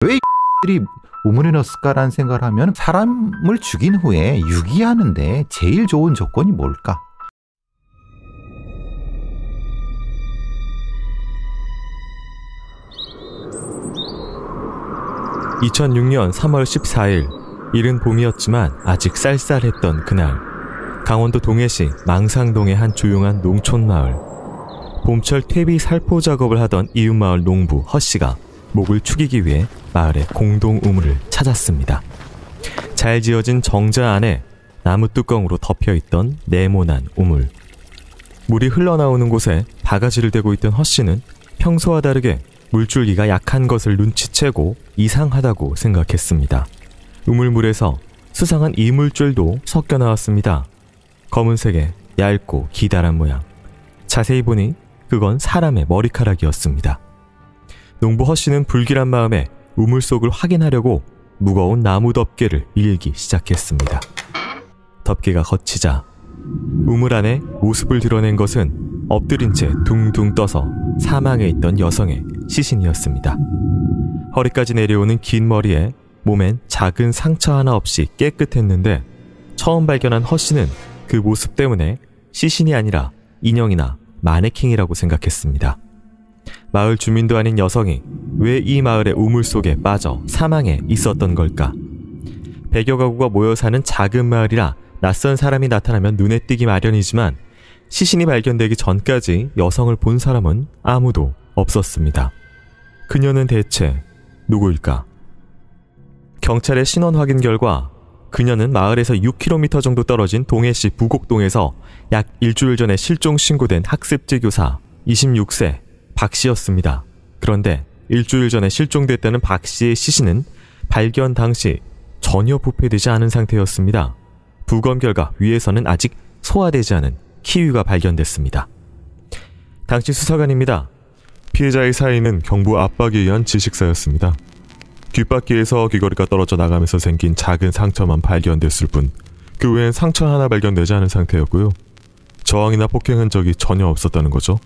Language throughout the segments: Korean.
왜 이들이 우물에 넣었을까라는 생각을 하면 사람을 죽인 후에 유기하는데 제일 좋은 조건이 뭘까? (2006년 3월 14일) 이른 봄이었지만 아직 쌀쌀했던 그날, 강원도 동해시 망상동의 한 조용한 농촌 마을. 봄철 퇴비 살포 작업을 하던 이웃마을 농부 허씨가 목을 축이기 위해 마을의 공동 우물을 찾았습니다. 잘 지어진 정자 안에 나무 뚜껑으로 덮여있던 네모난 우물. 물이 흘러나오는 곳에 바가지를 대고 있던 허씨는 평소와 다르게 물줄기가 약한 것을 눈치채고 이상하다고 생각했습니다. 우물물에서 수상한 이물줄도 섞여 나왔습니다. 검은색의 얇고 기다란 모양. 자세히 보니 그건 사람의 머리카락이었습니다. 농부 허씨는 불길한 마음에 우물 속을 확인하려고 무거운 나무 덮개를 밀기 시작했습니다. 덮개가 걷히자 우물 안에 모습을 드러낸 것은 엎드린 채 둥둥 떠서 사망해 있던 여성의 시신이었습니다. 허리까지 내려오는 긴 머리에 몸엔 작은 상처 하나 없이 깨끗했는데, 처음 발견한 허씨는 그 모습 때문에 시신이 아니라 인형이나 마네킹이라고 생각했습니다. 마을 주민도 아닌 여성이 왜 이 마을의 우물 속에 빠져 사망해 있었던 걸까? 100여 가구가 모여 사는 작은 마을이라 낯선 사람이 나타나면 눈에 띄기 마련이지만 시신이 발견되기 전까지 여성을 본 사람은 아무도 없었습니다. 그녀는 대체 누구일까? 경찰의 신원 확인 결과 그녀는 마을에서 6km 정도 떨어진 동해시 부곡동에서 약 일주일 전에 실종 신고된 학습지 교사 26세 박 씨였습니다. 그런데 일주일 전에 실종됐다는 박 씨의 시신은 발견 당시 전혀 부패되지 않은 상태였습니다. 부검 결과 위에서는 아직 소화되지 않은 키위가 발견됐습니다. 당시 수사관입니다. 피해자의 사인은 경부 압박에 의한 질식사였습니다. 귓바퀴에서 귀걸이가 떨어져 나가면서 생긴 작은 상처만 발견됐을 뿐, 그 외엔 상처 하나 발견되지 않은 상태였고요. 저항이나 폭행 흔적이 전혀 없었다는 거죠.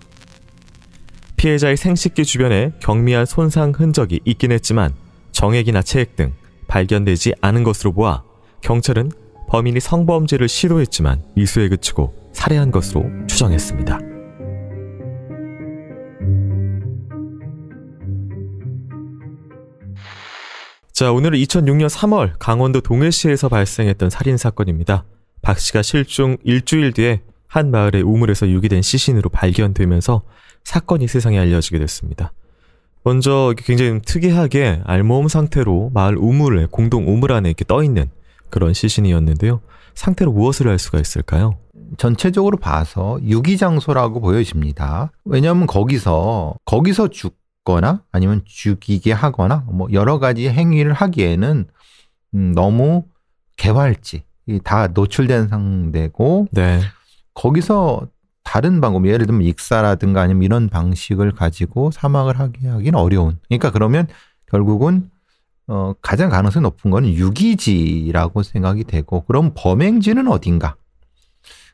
피해자의 생식기 주변에 경미한 손상 흔적이 있긴 했지만 정액이나 체액 등 발견되지 않은 것으로 보아 경찰은 범인이 성범죄를 시도했지만 미수에 그치고 살해한 것으로 추정했습니다. 자, 오늘은 2006년 3월 강원도 동해시에서 발생했던 살인사건입니다. 박 씨가 실종 일주일 뒤에 한 마을의 우물에서 유기된 시신으로 발견되면서 사건이 세상에 알려지게 됐습니다. 먼저 굉장히 특이하게 알몸 상태로 마을 우물에, 공동 우물 안에 이렇게 떠있는 그런 시신이었는데요. 상태로 무엇을 알 수가 있을까요? 전체적으로 봐서 유기장소라고 보여집니다. 왜냐하면 거기서 죽거나 아니면 죽이게 하거나 뭐 여러 가지 행위를 하기에는 너무 개활지, 다 노출된 상태고, 네. 거기서 다른 방법, 예를 들면 익사라든가 아니면 이런 방식을 가지고 사망을 하기는 어려운. 그러니까 그러면 결국은 가장 가능성이 높은 건 유기지라고 생각이 되고, 그럼 범행지는 어딘가?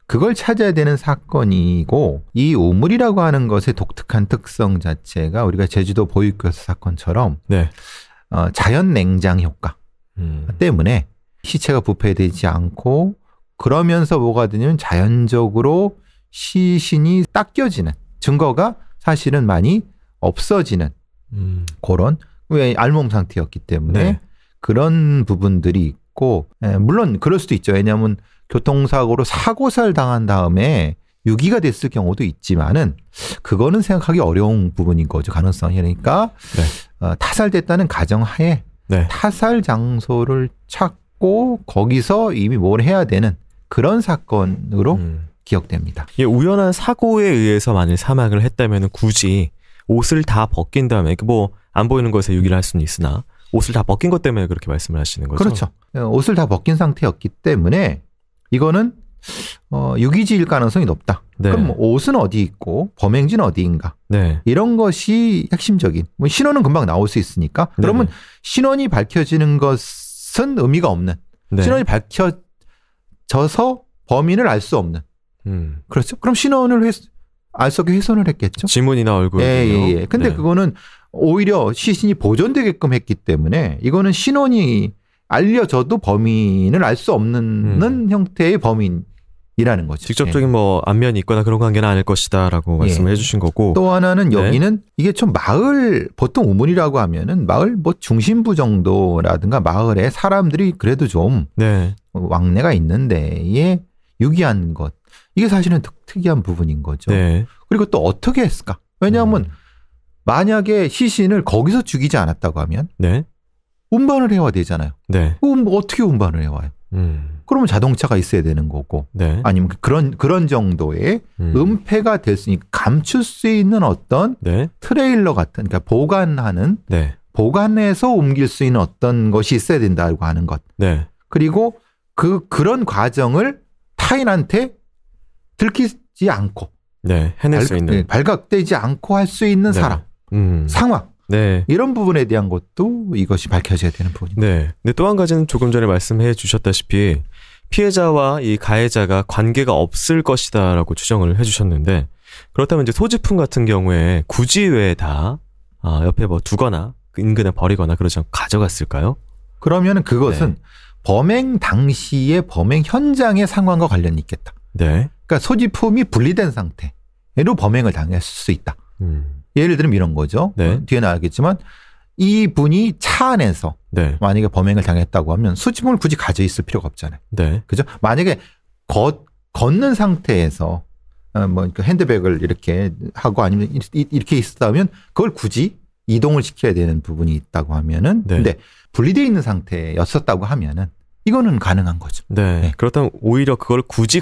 그걸 찾아야 되는 사건이고, 이 우물이라고 하는 것의 독특한 특성 자체가 우리가 제주도 보육교사 사건처럼 네. 자연 냉장 효과 때문에 시체가 부패되지 않고, 그러면서 뭐가 되냐면 자연적으로 시신이 닦여지는 증거가 사실은 많이 없어지는 그런, 왜 알몸 상태였기 때문에 네. 그런 부분들이 있고, 물론 그럴 수도 있죠. 왜냐하면 교통사고로 사고살 당한 다음에 유기가 됐을 경우도 있지만은 그거는 생각하기 어려운 부분인 거죠. 가능성이. 그러니까 네. 타살됐다는 가정하에 네. 타살 장소를 찾고 거기서 이미 뭘 해야 되는 그런 사건으로 기억됩니다. 우연한 사고에 의해서 만일 사망을 했다면 굳이 옷을 다 벗긴 다음에, 뭐 안 보이는 것에 유기를 할 수는 있으나 옷을 다 벗긴 것 때문에 그렇게 말씀을 하시는 거죠? 그렇죠. 옷을 다 벗긴 상태였기 때문에 이거는 유기지일 가능성이 높다. 네. 그럼 옷은 어디 있고 범행지는 어디인가? 네. 이런 것이 핵심적인. 뭐 신원은 금방 나올 수 있으니까. 그러면 네네. 신원이 밝혀지는 것은 의미가 없는. 네. 신원이 밝혀져서 범인을 알 수 없는. 그렇죠. 그럼 신원을 알 수 없게 훼손을 했겠죠. 지문이나 얼굴. 예. 근데 네. 그거는 오히려 시신이 보존되게끔 했기 때문에 이거는 신원이 알려져도 범인을 알 수 없는 형태의 범인이라는 거죠. 직접적인 뭐 안면이 있거나 그런 관계는 아닐 것이다라고 말씀을 해주신 거고. 또 하나는 네. 여기는 이게 좀 마을, 보통 우물이라고 하면은 마을 뭐 중심부 정도라든가 마을에 사람들이 그래도 좀 네. 왕래가 있는데에 유기한 것. 이게 사실은 특이한 부분인 거죠. 네. 그리고 또 어떻게 했을까? 왜냐하면 만약에 시신을 거기서 죽이지 않았다고 하면 네. 운반을 해와야 되잖아요. 네. 어떻게 운반을 해와요? 그러면 자동차가 있어야 되는 거고, 네. 아니면 그런 정도의 은폐가 될 수 있는, 감출 수 있는 어떤 네. 트레일러 같은, 그러니까 네. 보관해서 옮길 수 있는 어떤 것이 있어야 된다고 하는 것. 네. 그리고 그런 과정을 타인한테 들키지 않고, 네. 해낼 수 있는. 발각되지 않고 할 수 있는 네. 사람, 상황. 네. 이런 부분에 대한 것도 이것이 밝혀져야 되는 부분입니다. 네. 근데 또 한 가지는 조금 전에 말씀해 주셨다시피 피해자와 이 가해자가 관계가 없을 것이다라고 추정을 해 주셨는데, 그렇다면 이제 소지품 같은 경우에 굳이 왜 다 옆에 뭐 두거나 인근에 버리거나 그러지 않고 가져갔을까요? 그러면 그것은 범행 당시의 범행 현장의 상황과 관련이 있겠다. 네. 그러니까 소지품이 분리된 상태로 범행을 당했을 수 있다. 예를 들면 이런 거죠. 네. 뒤에 나오겠지만 이 분이 차 안에서 네. 만약에 범행을 당했다고 하면 소지품을 굳이 가져 있을 필요가 없잖아요. 네. 그죠? 만약에 걷는 상태에서 뭐 핸드백을 이렇게 하고 아니면 이렇게 있었다면 그걸 굳이 이동을 시켜야 되는 부분이 있다고 하면은, 네. 근데 분리되어 있는 상태였었다고 하면은 이거는 가능한 거죠. 네. 네. 그렇다면 오히려 그걸 굳이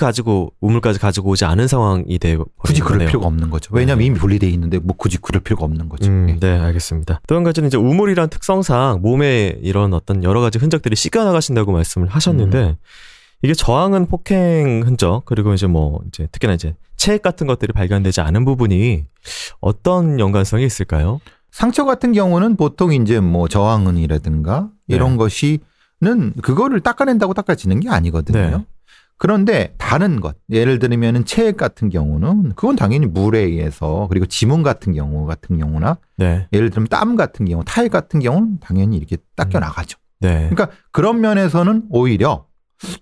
우물까지 가지고 오지 않은 상황이 되고 굳이 그럴 필요가 없는 거죠. 왜냐하면 이미 분리되어 있는데 뭐 굳이 그럴 필요가 없는 거죠. 네, 알겠습니다. 또 한 가지는 이제 우물이란 특성상 몸에 이런 어떤 여러 가지 흔적들이 씻겨 나가신다고 말씀을 하셨는데, 이게 저항은 폭행 흔적, 그리고 이제 특히나 이제 체액 같은 것들이 발견되지 않은 부분이 어떤 연관성이 있을까요? 상처 같은 경우는 보통 이제 뭐 저항은이라든가 이런 것이는 그거를 닦아낸다고 닦아지는 게 아니거든요. 네. 그런데 다른 것, 예를 들면 체액 같은 경우는 그건 당연히 물에 의해서, 그리고 지문 같은 경우나 네. 예를 들면 땀 같은 경우, 타액 같은 경우는 당연히 이렇게 닦여 나가죠. 네. 그러니까 그런 면에서는 오히려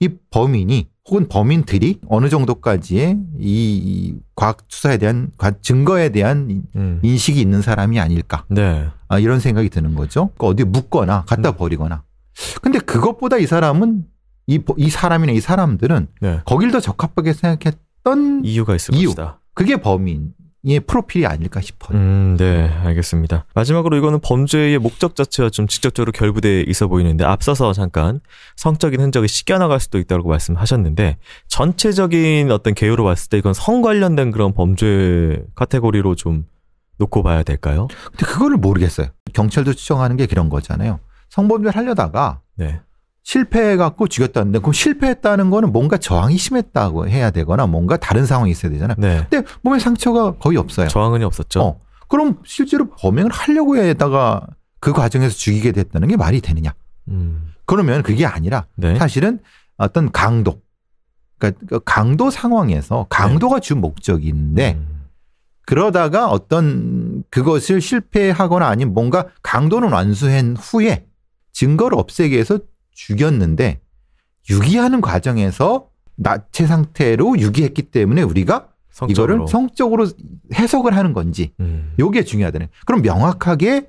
이 범인이 혹은 범인들이 어느 정도까지의 이 과학 수사에 대한 증거에 대한 인식이 있는 사람이 아닐까. 네. 이런 생각이 드는 거죠. 어디 묻거나 갖다 버리거나. 근데 그것보다 이 사람은 이 사람이나 이 사람들은 네. 거길 더 적합하게 생각했던 이유가 있을 것이다. 그게 범인의 프로필이 아닐까 싶어요. 네, 알겠습니다. 마지막으로 이거는 범죄의 목적 자체와 좀 직접적으로 결부되어 있어 보이는데, 앞서서 잠깐 성적인 흔적이 씻겨나갈 수도 있다고 말씀하셨는데, 전체적인 어떤 개요로 봤을 때 이건 성 관련된 그런 범죄 카테고리로 좀 놓고 봐야 될까요? 근데 그거를 모르겠어요. 경찰도 추정하는 게 그런 거잖아요. 성범죄를 하려다가 네. 실패해갖고 죽였다는데, 그럼 실패했다는 거는 뭔가 저항이 심했다고 해야 되거나 뭔가 다른 상황이 있어야 되잖아요. 네. 근데 몸에 상처가 거의 없어요. 저항은 없었죠. 그럼 실제로 범행을 하려고 해다가 그 과정에서 죽이게 됐다는 게 말이 되느냐. 그러면 그게 아니라 네. 사실은 어떤 강도, 그러니까 강도 상황에서 강도가 주 목적인데 그러다가 어떤 그것을 실패하거나 아니면 뭔가 강도는 완수한 후에 증거를 없애기 위해서 죽였는데 유기하는 과정에서 나체 상태로 유기했기 때문에 우리가 성적으로. 이거를 성적으로 해석을 하는 건지 이게 중요하다네. 그럼 명확하게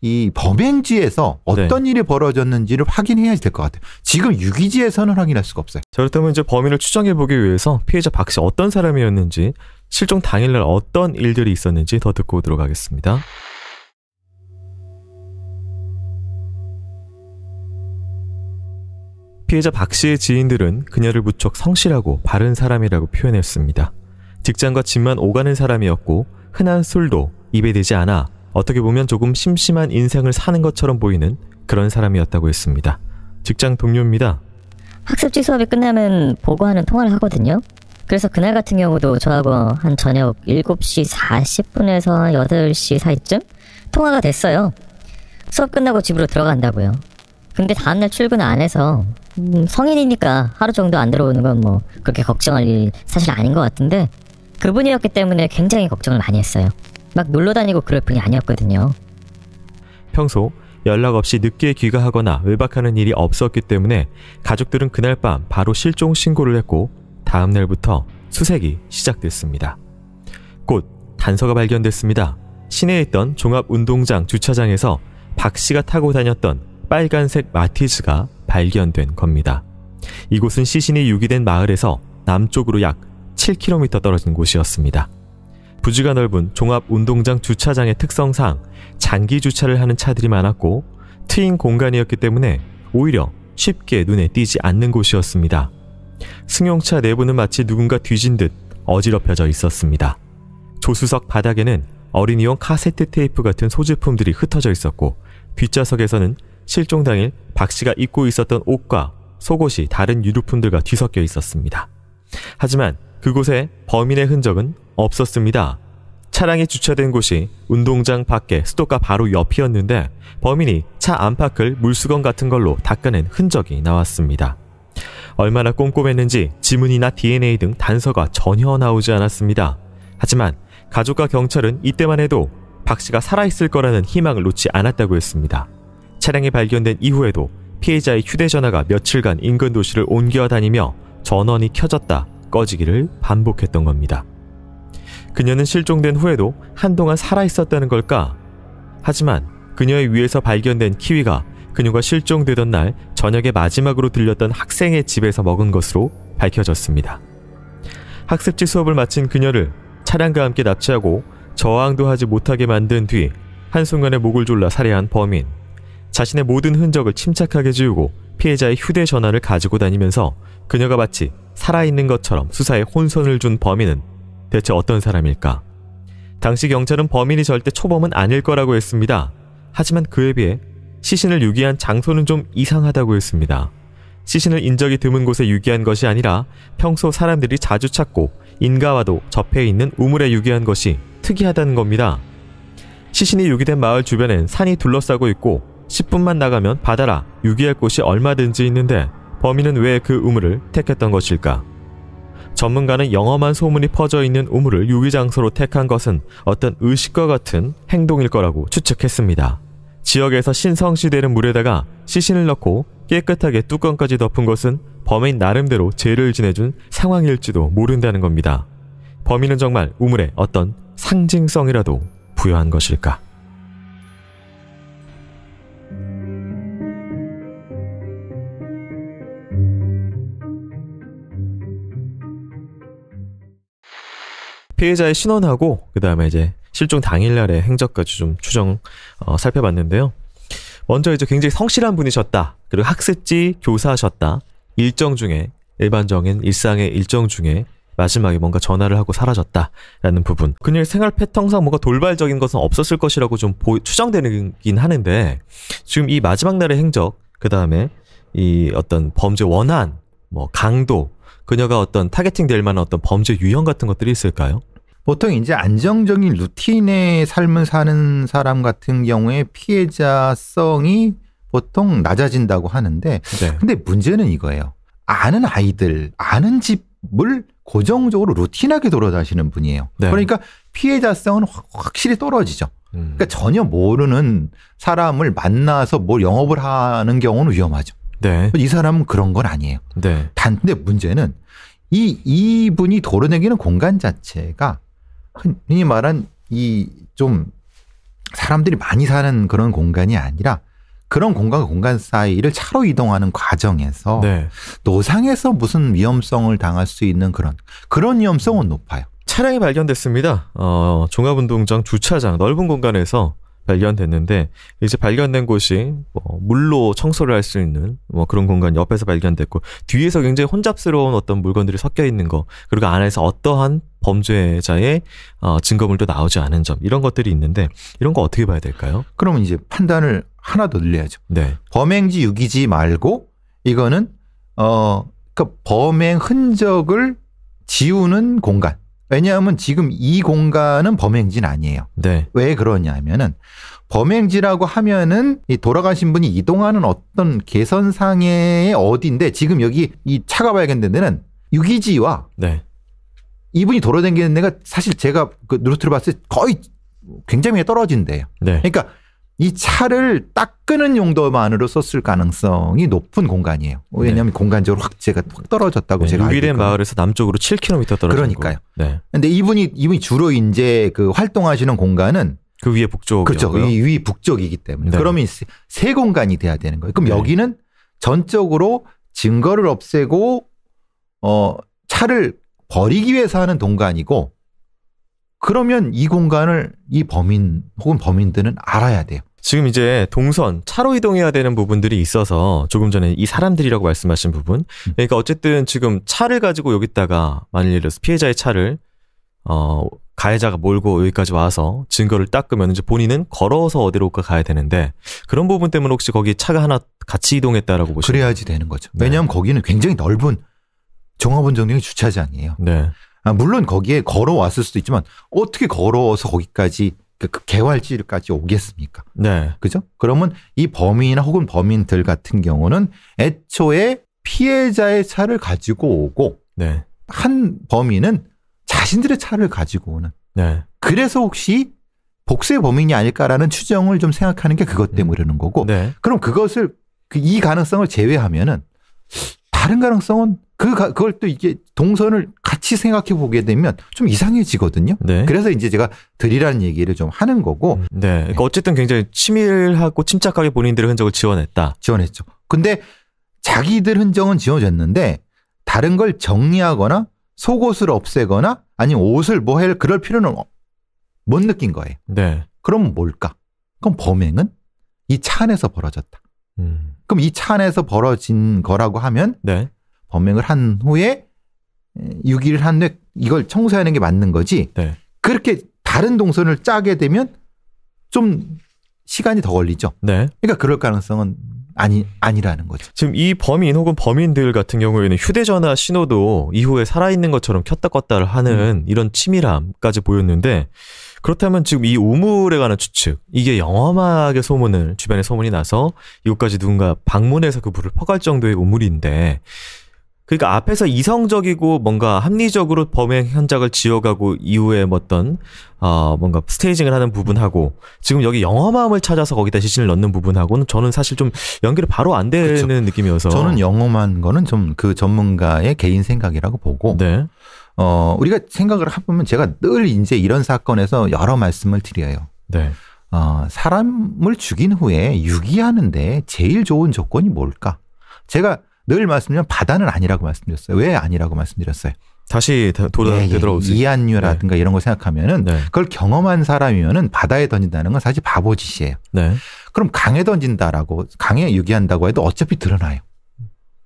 이 범행지에서 어떤 일이 벌어졌는지를 확인해야 될 것 같아요. 지금 유기지에서는 확인할 수가 없어요. 자, 그렇다면 이제 범인을 추정해보기 위해서 피해자 박 씨 어떤 사람이었는지, 실종 당일날 어떤 일들이 있었는지 더 듣고 오도록 하겠습니다. 피해자 박 씨의 지인들은 그녀를 무척 성실하고 바른 사람이라고 표현했습니다. 직장과 집만 오가는 사람이었고 흔한 술도 입에 대지 않아 어떻게 보면 조금 심심한 인생을 사는 것처럼 보이는 그런 사람이었다고 했습니다. 직장 동료입니다. 학습지 수업이 끝나면 보고하는 통화를 하거든요. 그래서 그날 같은 경우도 저하고 한 저녁 7시 40분에서 8시 사이쯤 통화가 됐어요. 수업 끝나고 집으로 들어간다고요. 근데 다음날 출근 안 해서 성인이니까 하루 정도 안 들어오는 건 뭐 그렇게 걱정할 일 사실 아닌 것 같은데 그분이었기 때문에 굉장히 걱정을 많이 했어요. 막 놀러 다니고 그럴 분이 아니었거든요. 평소 연락 없이 늦게 귀가하거나 외박하는 일이 없었기 때문에 가족들은 그날 밤 바로 실종 신고를 했고 다음 날부터 수색이 시작됐습니다. 곧 단서가 발견됐습니다. 시내에 있던 종합운동장 주차장에서 박 씨가 타고 다녔던 빨간색 마티즈가 발견된 겁니다. 이곳은 시신이 유기된 마을에서 남쪽으로 약 7km 떨어진 곳이었습니다. 부지가 넓은 종합운동장 주차장의 특성상 장기 주차를 하는 차들이 많았고 트인 공간이었기 때문에 오히려 쉽게 눈에 띄지 않는 곳이었습니다. 승용차 내부는 마치 누군가 뒤진 듯 어지럽혀져 있었습니다. 조수석 바닥에는 어린이용 카세트 테이프 같은 소지품들이 흩어져 있었고 뒷좌석에서는 실종 당일 박 씨가 입고 있었던 옷과 속옷이 다른 유류품들과 뒤섞여 있었습니다. 하지만 그곳에 범인의 흔적은 없었습니다. 차량이 주차된 곳이 운동장 밖에 수도가 바로 옆이었는데 범인이 차 안팎을 물수건 같은 걸로 닦아낸 흔적이 나왔습니다. 얼마나 꼼꼼했는지 지문이나 DNA 등 단서가 전혀 나오지 않았습니다. 하지만 가족과 경찰은 이때만 해도 박 씨가 살아있을 거라는 희망을 놓지 않았다고 했습니다. 차량이 발견된 이후에도 피해자의 휴대전화가 며칠간 인근 도시를 옮겨 다니며 전원이 켜졌다 꺼지기를 반복했던 겁니다. 그녀는 실종된 후에도 한동안 살아있었다는 걸까? 하지만 그녀의 위에서 발견된 키위가 그녀가 실종되던 날 저녁에 마지막으로 들렸던 학생의 집에서 먹은 것으로 밝혀졌습니다. 학습지 수업을 마친 그녀를 차량과 함께 납치하고 저항도 하지 못하게 만든 뒤 한순간에 목을 졸라 살해한 범인. 자신의 모든 흔적을 침착하게 지우고 피해자의 휴대전화를 가지고 다니면서 그녀가 마치 살아있는 것처럼 수사에 혼선을 준 범인은 대체 어떤 사람일까? 당시 경찰은 범인이 절대 초범은 아닐 거라고 했습니다. 하지만 그에 비해 시신을 유기한 장소는 좀 이상하다고 했습니다. 시신을 인적이 드문 곳에 유기한 것이 아니라 평소 사람들이 자주 찾고 인가와도 접해 있는 우물에 유기한 것이 특이하다는 겁니다. 시신이 유기된 마을 주변엔 산이 둘러싸고 있고 10분만 나가면 바다라 유기할 곳이 얼마든지 있는데 범인은 왜 그 우물을 택했던 것일까? 전문가는 영험한 소문이 퍼져 있는 우물을 유기 장소로 택한 것은 어떤 의식과 같은 행동일 거라고 추측했습니다. 지역에서 신성시되는 물에다가 시신을 넣고 깨끗하게 뚜껑까지 덮은 것은 범인 나름대로 죄를 지내준 상황일지도 모른다는 겁니다. 범인은 정말 우물에 어떤 상징성이라도 부여한 것일까? 피해자의 신원하고 그 다음에 이제 실종 당일날의 행적까지 좀 살펴봤는데요. 먼저 이제 굉장히 성실한 분이셨다. 그리고 학습지 교사셨다. 일정 중에 일반적인 일상의 일정 중에 마지막에 뭔가 전화를 하고 사라졌다라는 부분. 그녀의 생활 패턴상 뭔가 돌발적인 것은 없었을 것이라고 좀 추정되긴 하는데 지금 이 마지막 날의 행적, 그 다음에 이 어떤 범죄 원한, 뭐 강도, 그녀가 어떤 타겟팅 될 만한 어떤 범죄 유형 같은 것들이 있을까요? 보통 이제 안정적인 루틴의 삶을 사는 사람 같은 경우에 피해자성이 보통 낮아진다고 하는데 네. 근데 문제는 이거예요. 아는 아이들, 아는 집을 고정적으로 루틴하게 돌아다니시는 분이에요. 네. 그러니까 피해자성은 확실히 떨어지죠. 그러니까 전혀 모르는 사람을 만나서 뭘 영업을 하는 경우는 위험하죠. 네. 이 사람은 그런 건 아니에요. 네. 근데 문제는 이분이 도려내기는 공간 자체가 흔히 말한 이 좀 사람들이 많이 사는 그런 공간이 아니라 그런 공간과 공간 사이를 차로 이동하는 과정에서 네. 노상에서 무슨 위험성을 당할 수 있는 그런 위험성은 높아요. 차량이 발견됐습니다. 종합운동장 주차장 넓은 공간에서 발견됐는데 이제 발견된 곳이 물로 청소를 할 수 있는 그런 공간 옆에서 발견됐고 뒤에서 굉장히 혼잡스러운 어떤 물건들이 섞여 있는 거, 그리고 안에서 어떠한 범죄자의 증거물도 나오지 않은 점, 이런 것들이 있는데 이런 거 어떻게 봐야 될까요? 그러면 이제 판단을 하나 더 늘려야죠. 네. 범행지 유기지 말고 이거는 그러니까 범행 흔적을 지우는 공간. 왜냐하면 지금 이 공간은 범행지는 아니에요. 네. 왜 그러냐면은 범행지라고 하면은 이 돌아가신 분이 이동하는 어떤 개선상의 어디인데 지금 여기 이 차가 발견된 데는 유기지와 네. 이분이 돌아다니는 데가 사실 제가 그 루트를 봤을 때 거의 굉장히 떨어진대요. 네. 그러니까 이 차를 닦는 용도만으로 썼을 가능성이 높은 공간이에요. 왜냐하면 공간적으로 확 떨어졌다고 제가 알고 유기된 있거든요. 마을에서 남쪽으로 7km 떨어진 그러니까요. 곳. 네. 근데 이분이 주로 이제 그 활동하시는 공간은 그 위에 북쪽. 그렇죠. 이 북쪽이기 때문에. 네. 그러면 세 공간이 돼야 되는 거예요. 그럼 네. 여기는 전적으로 증거를 없애고 차를 버리기 위해서 하는 공간이고 그러면 이 공간을 이 범인 혹은 범인들은 알아야 돼요. 지금 이제 동선, 차로 이동해야 되는 부분들이 있어서 조금 전에 이 사람들이라고 말씀하신 부분. 그러니까 어쨌든 지금 차를 가지고 여기다가 만일 예를 들어서 피해자의 차를 가해자가 몰고 여기까지 와서 증거를 닦으면 이제 본인은 걸어서 어디로가 가야 되는데 그런 부분 때문에 혹시 거기 차가 하나 같이 이동했다라고 보시면 그래야지 되는 거죠. 네. 왜냐하면 거기는 굉장히 넓은 종합운전용의 주차장이에요. 네. 물론 거기에 걸어왔을 수도 있지만 어떻게 걸어서 거기까지 그 개활지까지 오겠습니까? 네. 그죠? 그러면 이 범인이나 혹은 범인들 같은 경우는 애초에 피해자의 차를 가지고 오고 네. 한 범인은 자신들의 차를 가지고 오는. 네. 그래서 혹시 복수의 범인이 아닐까라는 추정을 좀 생각하는 게 그것 때문에 그러는 거고. 네. 그럼 그것을 이 가능성을 제외하면은 다른 가능성은 그걸 또 이게 동선을 같이 생각해 보게 되면 좀 이상해지거든요. 네. 그래서 이제 제가 드리라는 얘기를 좀 하는 거고. 네. 그러니까 어쨌든 굉장히 치밀하고 침착하게 본인들의 흔적을 지원했다. 지원했죠. 근데 자기들 흔적은 지워졌는데 다른 걸 정리하거나 속옷을 없애거나 아니면 옷을 그럴 필요는 못 느낀 거예요. 네. 그럼 뭘까? 그럼 범행은 이 차 안에서 벌어졌다. 그럼 이 차 안에서 벌어진 거라고 하면 네. 범행을 한 후에 유기를 한 후에 이걸 청소하는 게 맞는 거지. 네. 그렇게 다른 동선을 짜게 되면 좀 시간이 더 걸리죠. 네. 그러니까 그럴 가능성은 아니라는 거죠. 지금 이 범인 혹은 범인들 같은 경우에는 휴대전화 신호도 이후에 살아있는 것처럼 켰다 껐다를 하는 이런 치밀함까지 보였는데 그렇다면 지금 이 우물에 관한 추측 이게 영험하게 주변에 소문이 나서 이곳까지 누군가 방문해서 그 물을 퍼갈 정도의 우물인데 그러니까 앞에서 이성적이고 뭔가 합리적으로 범행 현장을 지어가고 이후에 뭔가 스테이징을 하는 부분하고 지금 여기 영험함을 찾아서 거기다 시신을 넣는 부분하고는 저는 사실 좀 연결이 바로 안 되는 그렇죠. 느낌이어서 저는 영험한 거는 좀 그 전문가의 개인 생각이라고 보고 네. 우리가 생각을 해보면 제가 늘 이제 이런 사건에서 여러 말씀을 드려요. 네. 사람을 죽인 후에 유기하는데 제일 좋은 조건이 뭘까? 제가 늘 말씀드리면 바다는 아니라고 말씀드렸어요. 왜 아니라고 말씀드렸어요? 다시 되돌아올 수 이한류라든가 이런 거 생각하면은 네. 그걸 경험한 사람이면은 바다에 던진다는 건 사실 바보짓이에요. 네. 그럼 강에 던진다라고 강에 유기한다고 해도 어차피 드러나요.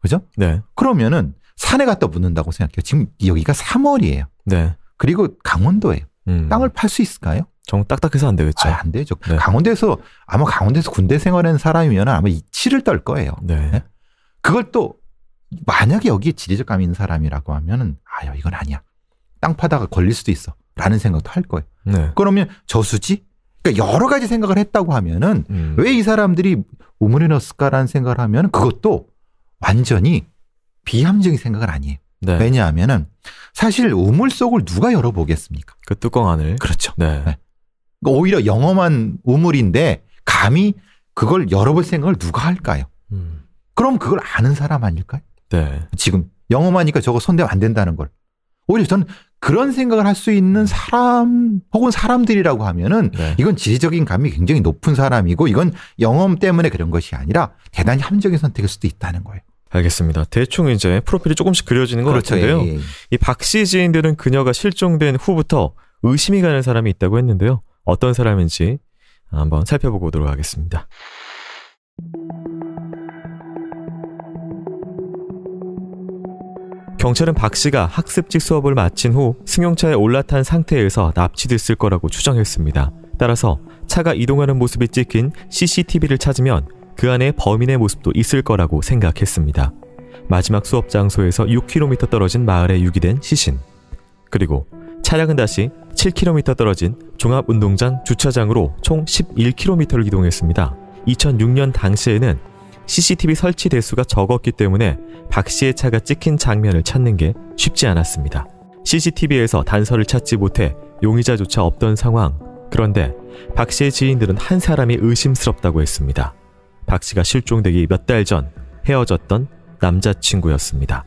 그죠? 네. 그러면은 산에 갖다 묻는다고 생각해요. 지금 여기가 3월이에요. 네. 그리고 강원도예요. 땅을 팔 수 있을까요? 정 딱딱해서 안 되겠죠. 안 되죠. 네. 강원도에서 군대 생활하는 사람이면 아마 치를 떨 거예요. 네. 네? 그걸 또 만약에 여기에 지리적 감이 있는 사람이라고 하면은 이건 아니야. 땅 파다가 걸릴 수도 있어. 라는 생각도 할 거예요. 네. 그러면 저수지? 그러니까 여러 가지 생각을 했다고 하면은 왜 이 사람들이 우물에 넣었을까라는 생각을 하면 그것도 완전히 비합리적인 생각은 아니에요. 네. 왜냐하면은 사실 우물 속을 누가 열어보겠습니까? 그 뚜껑 안을. 그렇죠. 네. 네. 그러니까 오히려 영험한 우물인데 감히 그걸 열어볼 생각을 누가 할까요? 그럼 그걸 아는 사람 아닐까요? 네. 지금 영험하니까 저거 손대면 안 된다는 걸. 오히려 저는 그런 생각을 할 수 있는 사람 혹은 사람들이라고 하면은 네. 이건 지리적인 감이 굉장히 높은 사람이고 이건 영험 때문에 그런 것이 아니라 대단히 합리적인 선택일 수도 있다는 거예요. 알겠습니다. 대충 이제 프로필이 조금씩 그려지는 것 그렇죠. 같은데요. 예. 이 박 씨 지인들은 그녀가 실종된 후부터 의심이 가는 사람이 있다고 했는데요. 어떤 사람인지 한번 살펴보고 오도록 하겠습니다. 경찰은 박 씨가 학습지 수업을 마친 후 승용차에 올라탄 상태에서 납치됐을 거라고 추정했습니다. 따라서 차가 이동하는 모습이 찍힌 CCTV를 찾으면 그 안에 범인의 모습도 있을 거라고 생각했습니다. 마지막 수업 장소에서 6km 떨어진 마을에 유기된 시신. 그리고 차량은 다시 7km 떨어진 종합운동장 주차장으로 총 11km를 이동했습니다. 2006년 당시에는 CCTV 설치 대수가 적었기 때문에 박 씨의 차가 찍힌 장면을 찾는 게 쉽지 않았습니다. CCTV에서 단서를 찾지 못해 용의자조차 없던 상황. 그런데 박 씨의 지인들은 한 사람이 의심스럽다고 했습니다. 박 씨가 실종되기 몇 달 전 헤어졌던 남자친구였습니다.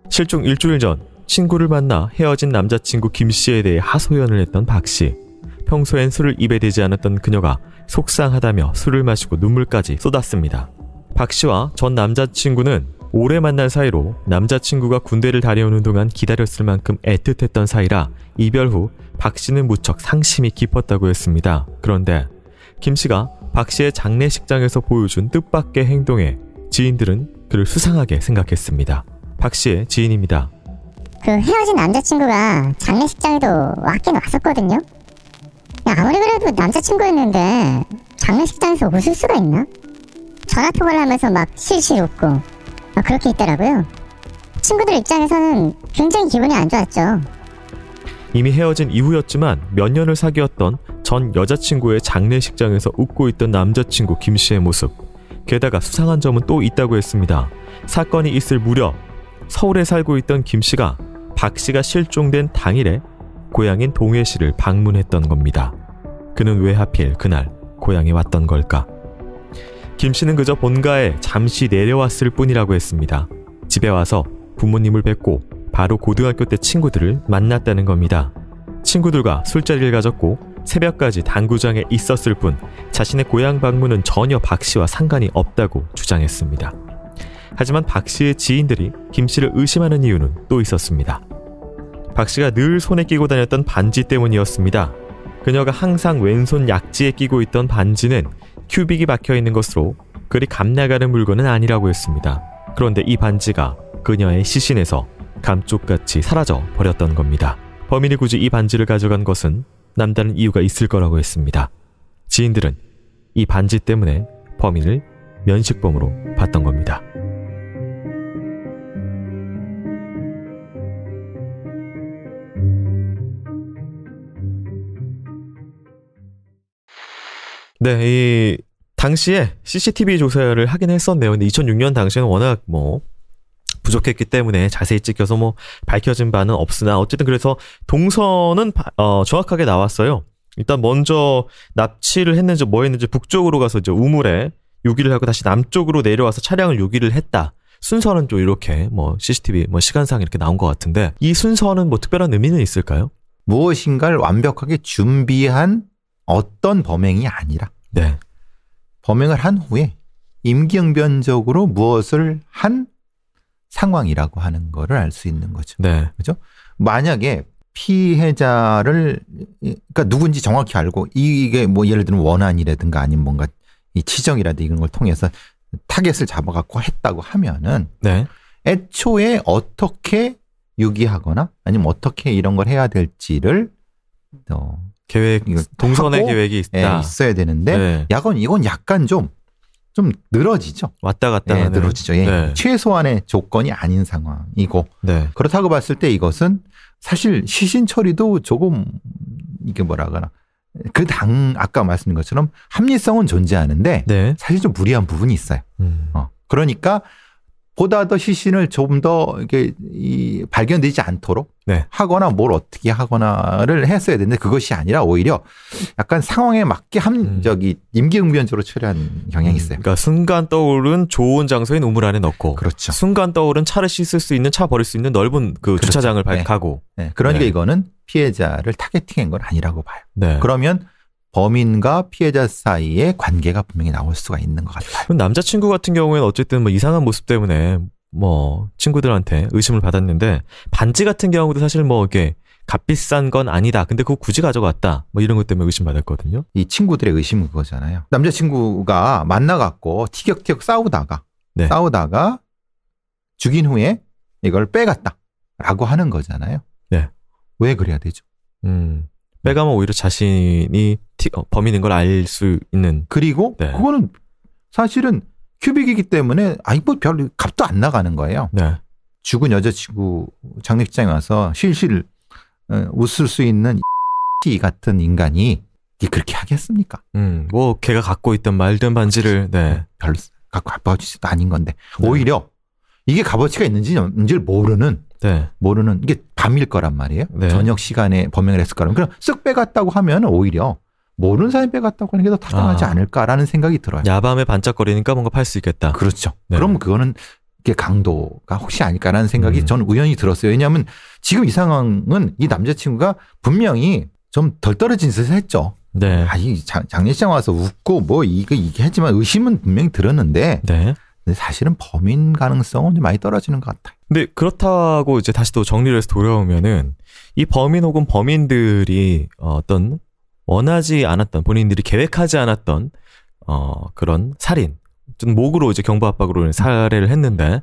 실종 일주일 전 친구를 만나 헤어진 남자친구 김 씨에 대해 하소연을 했던 박 씨. 평소엔 술을 입에 대지 않았던 그녀가 속상하다며 술을 마시고 눈물까지 쏟았습니다. 박 씨와 전 남자친구는 오래 만난 사이로 남자친구가 군대를 다녀오는 동안 기다렸을 만큼 애틋했던 사이라 이별 후 박 씨는 무척 상심이 깊었다고 했습니다. 그런데 김 씨가 박 씨의 장례식장에서 보여준 뜻밖의 행동에 지인들은 그를 수상하게 생각했습니다. 박 씨의 지인입니다. 그 헤어진 남자친구가 장례식장에도 왔긴 왔었거든요. 야, 아무리 그래도 남자친구였는데 장례식장에서 웃을 수가 있나? 전화통화를 하면서 막 실실 웃고 그렇게 있더라고요. 친구들 입장에서는 굉장히 기분이 안 좋았죠. 이미 헤어진 이후였지만 몇 년을 사귀었던 전 여자친구의 장례식장에서 웃고 있던 남자친구 김 씨의 모습. 게다가 수상한 점은 또 있다고 했습니다. 사건이 있을 무렵 서울에 살고 있던 김 씨가 박 씨가 실종된 당일에 고향인 동해시를 방문했던 겁니다. 그는 왜 하필 그날 고향에 왔던 걸까? 김 씨는 그저 본가에 잠시 내려왔을 뿐이라고 했습니다. 집에 와서 부모님을 뵙고 바로 고등학교 때 친구들을 만났다는 겁니다. 친구들과 술자리를 가졌고 새벽까지 당구장에 있었을 뿐 자신의 고향 방문은 전혀 박 씨와 상관이 없다고 주장했습니다. 하지만 박 씨의 지인들이 김 씨를 의심하는 이유는 또 있었습니다. 박 씨가 늘 손에 끼고 다녔던 반지 때문이었습니다. 그녀가 항상 왼손 약지에 끼고 있던 반지는 큐빅이 박혀있는 것으로 그리 값나가는 물건은 아니라고 했습니다. 그런데 이 반지가 그녀의 시신에서 감쪽같이 사라져 버렸던 겁니다. 범인이 굳이 이 반지를 가져간 것은 남다른 이유가 있을 거라고 했습니다. 지인들은 이 반지 때문에 범인을 면식범으로 봤던 겁니다. 네, 이 당시에 CCTV 조사를 하긴 했었네요. 근데 2006년 당시에는 워낙 부족했기 때문에 자세히 찍혀서 밝혀진 바는 없으나 어쨌든 그래서 동선은 정확하게 나왔어요. 일단 먼저 납치를 했는지 뭐 했는지 북쪽으로 가서 이제 우물에 유기를 하고 다시 남쪽으로 내려와서 차량을 유기를 했다. 순서는 좀 이렇게 CCTV 시간상 이렇게 나온 것 같은데 이 순서는 특별한 의미는 있을까요? 무엇인가를 완벽하게 준비한 어떤 범행이 아니라 네. 범행을 한 후에 임기응변적으로 무엇을 한 상황이라고 하는 거를 알 수 있는 거죠. 네. 그죠? 만약에 피해자를 그러니까 누군지 정확히 알고 이게 예를 들면 원한이라든가 아니면 뭔가 이 치정이라든가 이런 걸 통해서 타겟을 잡아갖고 했다고 하면은 네. 애초에 어떻게 유기하거나 아니면 어떻게 이런 걸 해야 될지를 계획, 동선의 계획이 있다. 있어야 되는데 네. 이건 약간 좀 늘어지죠. 왔다 갔다 하는. 늘어지죠. 예. 네. 최소한의 조건이 아닌 상황이고 네. 그렇다고 봤을 때 이것은 사실 시신 처리도 조금 이게 뭐라거나 아까 말씀드린 것처럼 합리성은 존재하는데 네. 사실 좀 무리한 부분이 있어요. 그러니까 보다 더 시신을 좀 더 이게 발견되지 않도록 네. 하거나 뭘 어떻게 하거나를 했어야 되는데 그것이 아니라 오히려 약간 상황에 맞게 임기응변적으로 처리한 경향이 있어요. 그러니까 순간 떠오른 좋은 장소인 우물 안에 넣고, 그렇죠. 순간 떠오른 차를 씻을 수 있는 차 버릴 수 있는 넓은 그렇죠. 주차장을 네. 가고. 네. 그러니까 이거는 피해자를 타겟팅한 건 아니라고 봐요. 네. 그러면 범인과 피해자 사이의 관계가 분명히 나올 수가 있는 것 같아요. 남자친구 같은 경우에는 어쨌든 이상한 모습 때문에 친구들한테 의심을 받았는데 반지 같은 경우도 사실 이렇게 값비싼 건 아니다. 근데 그거 굳이 가져갔다. 이런 것 때문에 의심받았거든요. 이 친구들의 의심은 그거잖아요. 남자친구가 만나갖고 티격태격 싸우다가 죽인 후에 이걸 빼갔다라고 하는 거잖아요. 네. 왜 그래야 되죠? 빼가면 오히려 자신이 범인인 걸 알 수 있는. 그리고 네. 그거는 사실은 큐빅이기 때문에 별 값도 안 나가는 거예요. 네. 죽은 여자친구 장례식장에 와서 실실 웃을 수 있는 이 같은 인간이 그렇게 하겠습니까? 걔가 갖고 있던 말든 반지를 별로 값어치도 아닌 건데 네. 오히려 이게 값어치가 있는지를 모르는 네. 모르는 이게 밤일 거란 말이에요. 네. 저녁 시간에 범행을 했을 거라면 그럼 쓱 빼갔다고 하면 오히려 모르는 사람이 빼갔다고 하는 게 더 타당하지 않을까라는 생각이 들어요. 야밤에 반짝거리니까 뭔가 팔 수 있겠다. 그렇죠. 네. 그럼 그거는 이게 강도가 혹시 아닐까라는 생각이 저는 우연히 들었어요. 왜냐하면 지금 이 상황은 이 남자친구가 분명히 좀 덜 떨어진 짓을 했죠. 네. 이 장례식장 와서 웃고 뭐 이게 했지만 의심은 분명히 들었는데 네. 근데 사실은 범인 가능성은 좀 많이 떨어지는 것 같아요. 근데 그렇다고 이제 다시 또 정리를 해서 돌아오면은 이 범인 혹은 범인들이 어떤 원하지 않았던 본인들이 계획하지 않았던 그런 살인, 좀 목으로 이제 경부 압박으로 살해를 했는데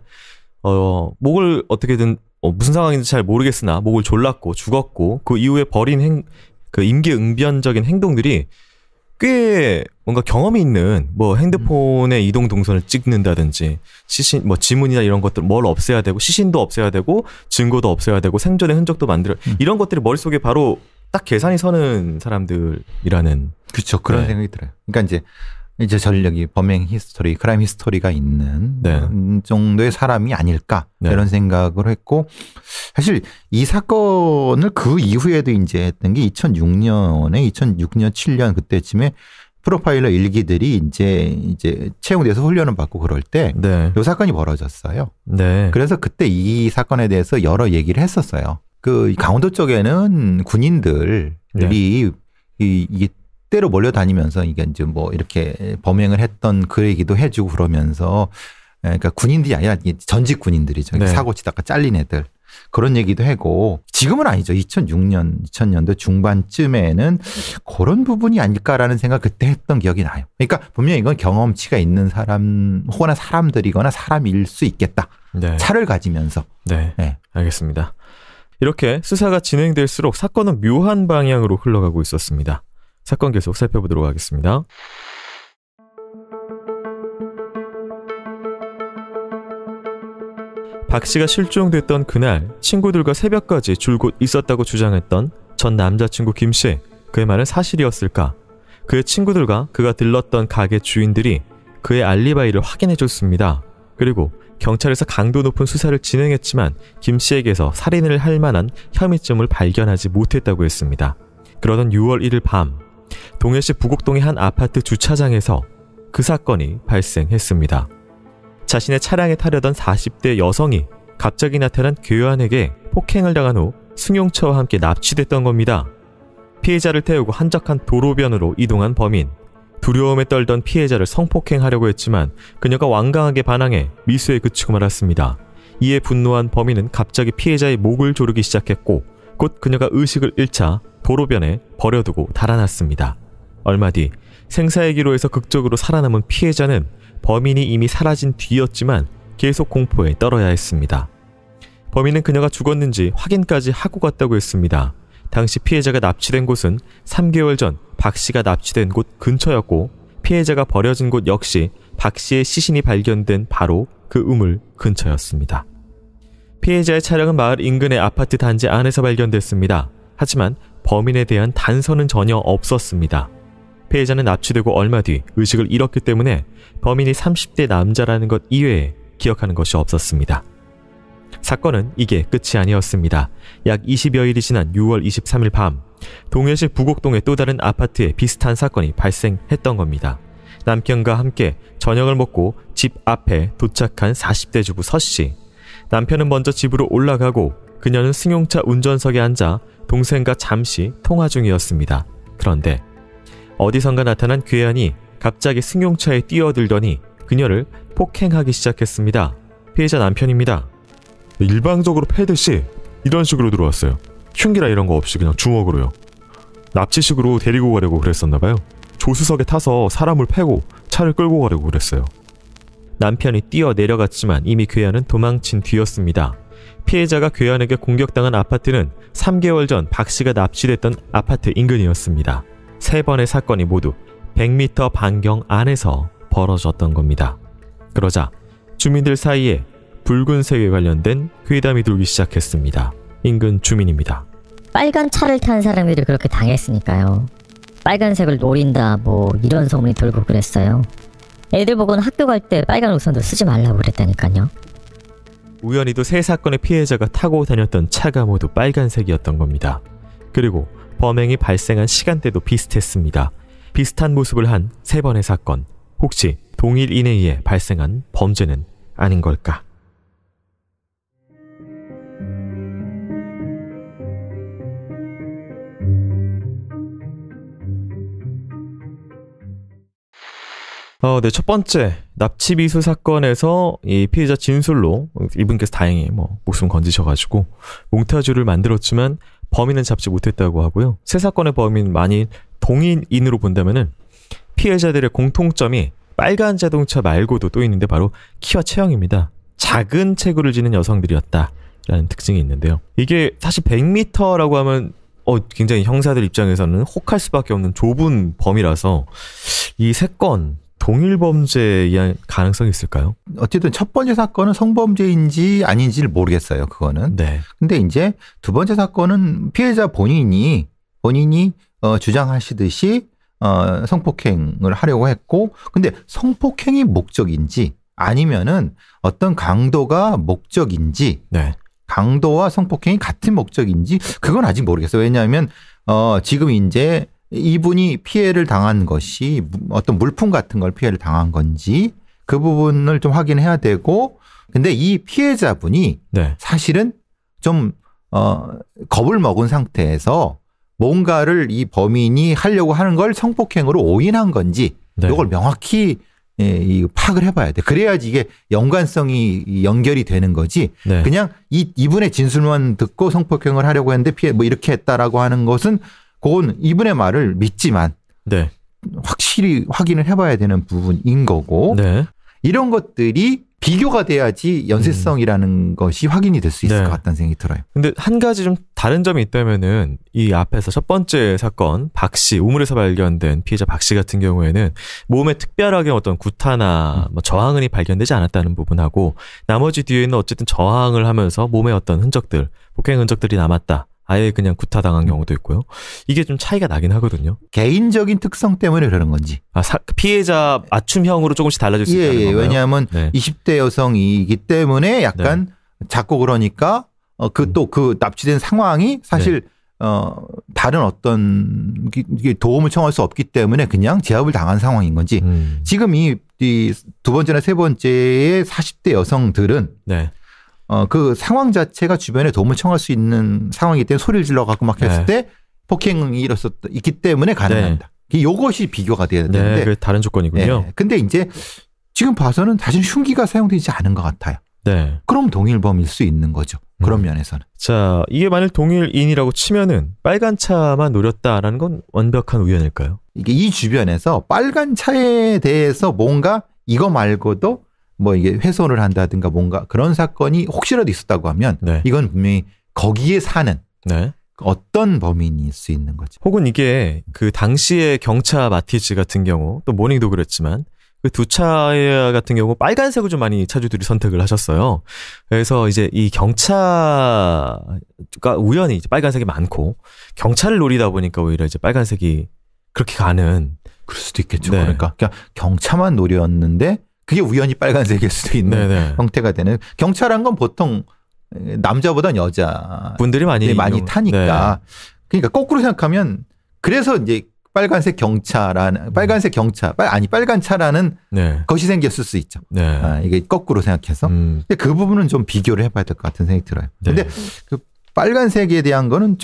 목을 어떻게든 무슨 상황인지 잘 모르겠으나 목을 졸랐고 죽었고 그 이후에 벌인 그 임기응변적인 행동들이 꽤 뭔가 경험이 있는 뭐 핸드폰의 이동 동선을 찍는다든지 시신 뭐 지문이나 이런 것들 뭘 없애야 되고 시신도 없애야 되고 증거도 없애야 되고 생존의 흔적도 만들어 이런 것들이 머릿속에 바로 딱 계산이 서는 사람들이라는 그렇죠. 그런 네. 생각이 들어요. 그러니까 이제 전력이 범행 히스토리, 크라임 히스토리가 있는 네. 정도의 사람이 아닐까 네. 이런 생각을 했고 사실 이 사건을 그 이후에도 이제 했던 게 2006년, 7년 그때쯤에 프로파일러 일기들이 이제 채용돼서 훈련을 받고 그럴 때 네. 이 사건이 벌어졌어요. 네. 그래서 그때 이 사건에 대해서 여러 얘기를 했었어요. 그 강원도 쪽에는 군인들이 이게 때로 몰려다니면서 이게 이제 뭐 이렇게 범행을 했던 그 얘기도 해주고 그러면서 그러니까 군인들이 아니라 전직 군인들이죠. 네. 사고 치다가 잘린 애들. 그런 얘기도 하고 지금은 아니죠. 2006년, 2000년도 중반쯤에는 그런 부분이 아닐까라는 생각 그때 했던 기억이 나요. 그러니까 분명히 이건 경험치가 있는 사람 혹은 사람들이거나 사람일 수 있겠다. 네. 차를 가지면서. 네. 네. 알겠습니다. 이렇게 수사가 진행될수록 사건은 묘한 방향으로 흘러가고 있었습니다. 사건 계속 살펴보도록 하겠습니다. 박 씨가 실종됐던 그날 친구들과 새벽까지 줄곧 있었다고 주장했던 전 남자친구 김 씨. 그의 말은 사실이었을까? 그의 친구들과 그가 들렀던 가게 주인들이 그의 알리바이를 확인해줬습니다. 그리고 경찰에서 강도 높은 수사를 진행했지만 김 씨에게서 살인을 할 만한 혐의점을 발견하지 못했다고 했습니다. 그러던 6월 1일 밤 동해시 부곡동의 한 아파트 주차장에서 그 사건이 발생했습니다. 자신의 차량에 타려던 40대 여성이 갑자기 나타난 괴한에게 폭행을 당한 후 승용차와 함께 납치됐던 겁니다. 피해자를 태우고 한적한 도로변으로 이동한 범인. 두려움에 떨던 피해자를 성폭행하려고 했지만 그녀가 완강하게 반항해 미수에 그치고 말았습니다. 이에 분노한 범인은 갑자기 피해자의 목을 조르기 시작했고 곧 그녀가 의식을 잃자 도로변에 버려두고 달아났습니다. 얼마 뒤 생사의 기로에서 극적으로 살아남은 피해자는 범인이 이미 사라진 뒤였지만 계속 공포에 떨어야 했습니다. 범인은 그녀가 죽었는지 확인까지 하고 갔다고 했습니다. 당시 피해자가 납치된 곳은 3개월 전 박 씨가 납치된 곳 근처였고 피해자가 버려진 곳 역시 박 씨의 시신이 발견된 바로 그 우물 근처였습니다. 피해자의 차량은 마을 인근의 아파트 단지 안에서 발견됐습니다. 하지만 범인에 대한 단서는 전혀 없었습니다. 피해자는 납치되고 얼마 뒤 의식을 잃었기 때문에 범인이 30대 남자라는 것 이외에 기억하는 것이 없었습니다. 사건은 이게 끝이 아니었습니다. 약 20여일이 지난 6월 23일 밤 동해시 부곡동의 또 다른 아파트에 비슷한 사건이 발생했던 겁니다. 남편과 함께 저녁을 먹고 집 앞에 도착한 40대 주부 서씨. 남편은 먼저 집으로 올라가고 그녀는 승용차 운전석에 앉아 동생과 잠시 통화 중이었습니다. 그런데 어디선가 나타난 괴한이 갑자기 승용차에 뛰어들더니 그녀를 폭행하기 시작했습니다. 피해자 남편입니다. 일방적으로 패듯이 이런 식으로 들어왔어요. 흉기라 이런 거 없이 그냥 주먹으로요. 납치식으로 데리고 가려고 그랬었나봐요. 조수석에 타서 사람을 패고 차를 끌고 가려고 그랬어요. 남편이 뛰어 내려갔지만 이미 괴한은 도망친 뒤였습니다. 피해자가 괴한에게 공격당한 아파트는 3개월 전 박 씨가 납치됐던 아파트 인근이었습니다. 3번의 사건이 모두 100m 반경 안에서 벌어졌던 겁니다. 그러자 주민들 사이에 붉은색에 관련된 회담이 돌기 시작했습니다. 인근 주민입니다. 빨간 차를 탄 사람들이 그렇게 당했으니까요. 빨간색을 노린다 뭐 이런 소문이 돌고 그랬어요. 애들 보고는 학교 갈 때 빨간 우산도 쓰지 말라고 그랬다니까요. 우연히도 세 사건의 피해자가 타고 다녔던 차가 모두 빨간색이었던 겁니다. 그리고 범행이 발생한 시간대도 비슷했습니다. 비슷한 모습을 한 세 번의 사건. 혹시 동일인에 의해 발생한 범죄는 아닌 걸까? 네, 첫 번째 납치 미수 사건에서 이 피해자 진술로 이분께서 다행히 목숨 건지셔가지고 몽타주를 만들었지만 범인은 잡지 못했다고 하고요. 세 사건의 범인 만일 동일인으로 본다면은 피해자들의 공통점이 빨간 자동차 말고도 또 있는데 바로 키와 체형입니다. 작은 체구를 지닌 여성들이었다라는 특징이 있는데요. 이게 사실 100m라고 하면 굉장히 형사들 입장에서는 혹할 수밖에 없는 좁은 범위라서 이 세 건 동일 범죄에 의한 가능성이 있을까요? 어쨌든 첫 번째 사건은 성범죄인지 아닌지를 모르겠어요. 그거는. 네. 근데 이제 두 번째 사건은 피해자 본인이 주장하시듯이 성폭행을 하려고 했고, 근데 성폭행이 목적인지 아니면은 어떤 강도가 목적인지, 네. 강도와 성폭행이 같은 목적인지 그건 아직 모르겠어요. 왜냐하면 지금 이제 이분이 피해를 당한 것이 어떤 물품 같은 걸 피해를 당한 건지 그 부분을 좀 확인해야 되고, 근데 이 피해자분이 네. 사실은 좀 겁을 먹은 상태에서 뭔가를 이 범인이 하려고 하는 걸 성폭행으로 오인한 건지 네. 이걸 명확히 파악을 해봐야 돼. 그래야지 이게 연관성이 연결이 되는 거지. 네. 그냥 이분의 진술만 듣고 성폭행을 하려고 했는데 피해 이렇게 했다라고 하는 것은 그건 이분의 말을 믿지만 네. 확실히 확인을 해봐야 되는 부분인 거고, 네. 이런 것들이 비교가 돼야지 연쇄성이라는 것이 확인이 될 수 있을 네. 것 같다는 생각이 들어요. 근데 한 가지 좀 다른 점이 있다면은 이 앞에서 첫 번째 사건 박씨, 우물에서 발견된 피해자 박씨 같은 경우에는 몸에 특별하게 어떤 구타나 저항은이 발견되지 않았다는 부분하고, 나머지 뒤에는 어쨌든 저항을 하면서 몸에 어떤 흔적들, 폭행 흔적들이 남았다. 아예 그냥 구타당한 경우도 있고요. 이게 좀 차이가 나긴 하거든요. 개인적인 특성 때문에 그러는 건지. 피해자 맞춤형으로 조금씩 달라질 수 있다는 건가요? 왜냐하면 네. 20대 여성이기 때문에 약간 자꾸 그러니까 그 납치된 상황이 사실 다른 어떤 도움을 청할 수 없기 때문에 그냥 제압을 당한 상황인 건지. 지금 이 두 번째나 세 번째의 40대 여성들은 네. 그 상황 자체가 주변에 도움을 청할 수 있는 상황이기 때문에 소리를 질러갖고 막 했을 때 폭행이 있기 때문에 가능합니다. 이것이 비교가 돼야 되는데. 네, 그 다른 조건이군요. 네. 근데 이제 지금 봐서는 사실 흉기가 사용되지 않은 것 같아요. 네. 그럼 동일범일 수 있는 거죠. 그런 면에서는. 자, 이게 만일 동일인이라고 치면은 빨간 차만 노렸다라는 건 완벽한 우연일까요? 이게 이 주변에서 빨간 차에 대해서 뭔가 이거 말고도 이게 훼손을 한다든가 뭔가 그런 사건이 혹시라도 있었다고 하면 이건 분명히 거기에 사는 어떤 범인일 수 있는 거죠. 혹은 이게 그 당시의 경차 마티즈 같은 경우, 또 모닝도 그랬지만 그 두 차 같은 경우 빨간색을 좀 많이 차주들이 선택을 하셨어요. 그래서 이제 이 경차가 우연히 이제 빨간색이 많고 경차를 노리다 보니까 오히려 이제 빨간색이 그렇게 가는. 그럴 수도 있겠죠. 그러니까 경차만 노렸는데 그게 우연히 빨간색일 수도 있는 형태가 되는. 경차란 건 보통 남자보단 여자 분들이 많이 타니까. 그러니까 거꾸로 생각하면 그래서 이제 빨간 차라는 것이 생겼을 수 있죠. 이게 거꾸로 생각해서. 근데 그 부분은 좀 비교를 해봐야 될 것 같은 생각이 들어요. 근데 그 빨간색에 대한 거는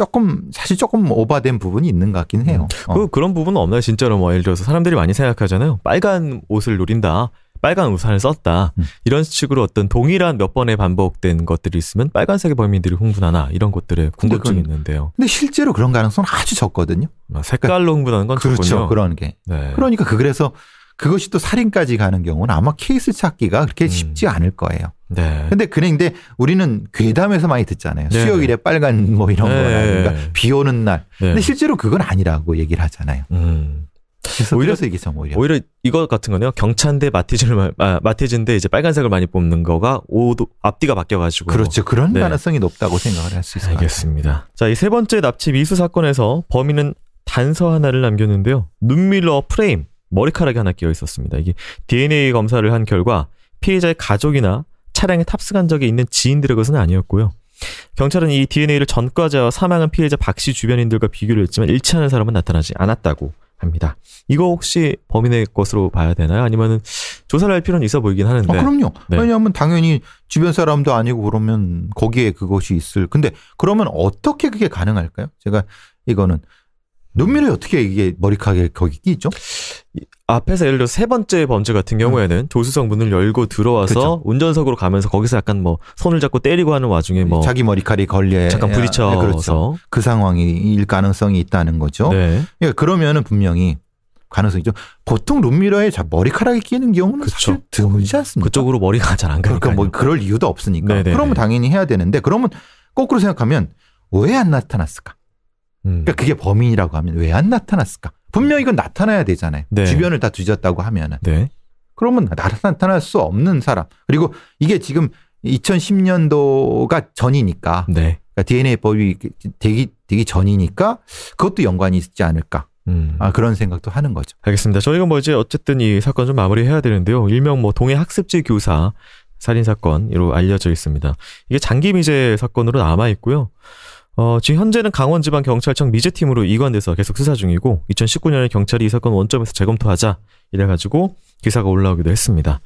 사실 조금 오버된 부분이 있는 것 같긴 해요. 그런 부분은 없나요? 진짜로 예를 들어서 사람들이 많이 생각하잖아요. 빨간 옷을 노린다. 빨간 우산을 썼다. 이런 식으로 어떤 동일한 몇 번의 반복된 것들이 있으면 빨간색의 범인들이 흥분하나 이런 것들에 궁금증이 있는데요. 근데 실제로 그런 가능성은 아주 적거든요. 색깔로 흥분하는 건 그렇죠. 적군요. 그런 게. 그러니까 그래서 그것이 또 살인까지 가는 경우는 아마 케이스 찾기가 그렇게 쉽지 않을 거예요. 근데 우리는 괴담에서 많이 듣잖아요. 수요일에 빨간 이런 거라든가 비 오는 날. 근데 실제로 그건 아니라고 얘기를 하잖아요. 그래서 이게 좀 오히려 이거 같은 거네요. 경차인데 마티즈인데 이제 빨간색을 많이 뽑는 거가 앞뒤가 바뀌어가지고. 그렇죠. 그런 가능성이 높다고 생각을 할 수 있을 것 같아요. 알겠습니다. 자, 이 세 번째 납치 미수 사건에서 범인은 단서 하나를 남겼는데요. 눈밀러 프레임, 머리카락이 하나 끼어 있었습니다. 이게 DNA 검사를 한 결과 피해자의 가족이나 차량에 탑승한 적이 있는 지인들의 것은 아니었고요. 경찰은 이 DNA를 전과자와 사망한 피해자 박 씨 주변인들과 비교를 했지만 일치하는 사람은 나타나지 않았다고 합니다. 이거 혹시 범인의 것으로 봐야 되나요? 아니면은 조사를 할 필요는 있어 보이긴 하는데. 그럼요. 네. 왜냐하면 당연히 주변 사람도 아니고 그러면 거기에 그것이 있을. 근데 그러면 어떻게 그게 가능할까요? 제가 이거는 눈밀에 어떻게 이게 머리카락에 거기 끼죠? 앞에서 예를 들어 세 번째 범죄 같은 경우에는 조수석 문을 열고 들어와서 그렇죠. 운전석으로 가면서 거기서 약간 뭐 손을 잡고 때리고 하는 와중에 뭐 자기 머리카락이 걸려 잠깐 부딪혀서 그렇죠. 그 상황일 가능성이 있다는 거죠. 네. 그러니까 그러면은 분명히 가능성이죠. 보통 룸미러에 머리카락이 끼는 경우는 그쵸. 사실 드물지 않습니까? 그쪽으로 머리가 잘 안 가니까. 그러니까 뭐 그럴 이유도 없으니까. 네네네. 그러면 당연히 해야 되는데 그러면 거꾸로 생각하면 왜 안 나타났을까? 그러니까 그게 범인이라고 하면 왜 안 나타났을까? 분명히 이건 나타나야 되잖아요. 네. 주변을 다 뒤졌다고 하면은. 네. 그러면 나타날 수 없는 사람. 그리고 이게 지금 2010년도가 전이니까. 네. 그러니까 DNA법이 되기 전이니까 그것도 연관이 있지 않을까. 그런 생각도 하는 거죠. 알겠습니다. 저희가 뭐 이제 어쨌든 이 사건 좀 마무리해야 되는데요. 일명 뭐 동해 학습지 교사 살인 사건으로 알려져 있습니다. 이게 장기 미제 사건으로 남아 있고요. 지금 현재는 강원지방경찰청 미제팀으로 이관돼서 계속 수사 중이고 2019년에 경찰이 이 사건 원점에서 재검토하자 이래가지고 기사가 올라오기도 했습니다.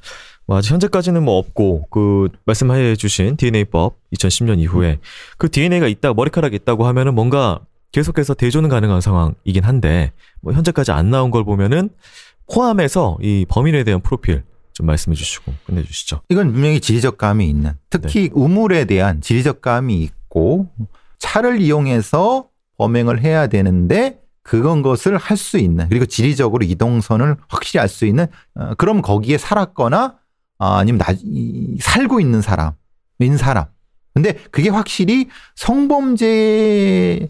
뭐 아직 현재까지는 뭐 없고 그 말씀해 주신 DNA법 2010년 이후에 그 DNA가 있다 머리카락이 있다고 하면은 뭔가 계속해서 대조는 가능한 상황이긴 한데 뭐 현재까지 안 나온 걸 보면은 포함해서 이 범인에 대한 프로필 좀 말씀해 주시고 끝내주시죠. 이건 분명히 지리적 감이 있는 특히 우물에 대한 지리적 감이 있고 차를 이용해서 범행을 해야 되는데 그건 것을 할 수 있는 그리고 지리적으로 이동선을 확실히 알 수 있는 그럼 거기에 살았거나 아니면 살고 있는 사람. 근데 그게 확실히 성범죄를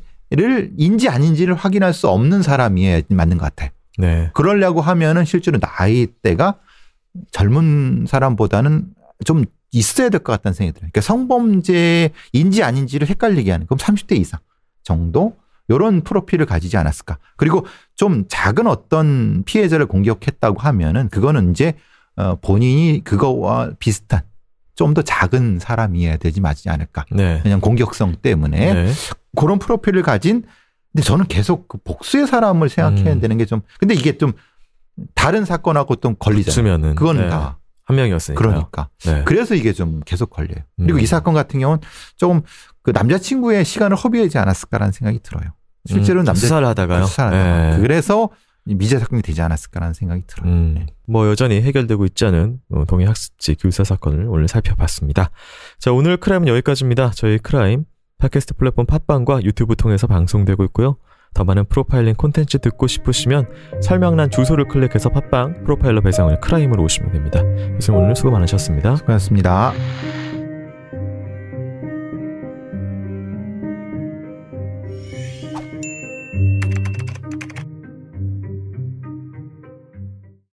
인지 아닌지를 확인할 수 없는 사람이 맞는 것 같아요. 네. 그러려고 하면은 실제로 나이대가 젊은 사람보다는 좀 있어야 될 것 같다는 생각이 들어요. 그러니까 성범죄인지 아닌지를 헷갈리게 하는 그럼 30대 이상 정도 이런 프로필을 가지지 않았을까. 그리고 좀 작은 어떤 피해자를 공격했다고 하면은 그거는 이제 본인이 그거와 비슷한 좀 더 작은 사람이어야 되지 맞지 않을까. 네. 그냥 공격성 때문에 네. 그런 프로필을 가진 근데 저는 계속 그 복수의 사람을 생각해야 되는 게 좀 근데 이게 좀 다른 사건하고 좀 걸리잖아요. 붙으면은 그거는 네. 다 한 명이었으니까. 그러니까. 네. 그래서 이게 좀 계속 걸려요. 그리고 이 사건 같은 경우는 조금 그 남자친구의 시간을 허비하지 않았을까라는 생각이 들어요. 실제로는 수사를 하다가요. 수사를 하다가. 네. 그래서 미제 사건이 되지 않았을까라는 생각이 들어요. 네. 뭐 여전히 해결되고 있지 않은 동해 학습지 교사 사건을 오늘 살펴봤습니다. 자, 오늘 크라임은 여기까지입니다. 저희 크라임 팟캐스트 플랫폼 팟빵과 유튜브 통해서 방송되고 있고요. 더 많은 프로파일링 콘텐츠 듣고 싶으시면 설명란 주소를 클릭해서 팟빵 프로파일러 배송을 크라임으로 오시면 됩니다. 교수님 오늘 수고 많으셨습니다. 수고하셨습니다.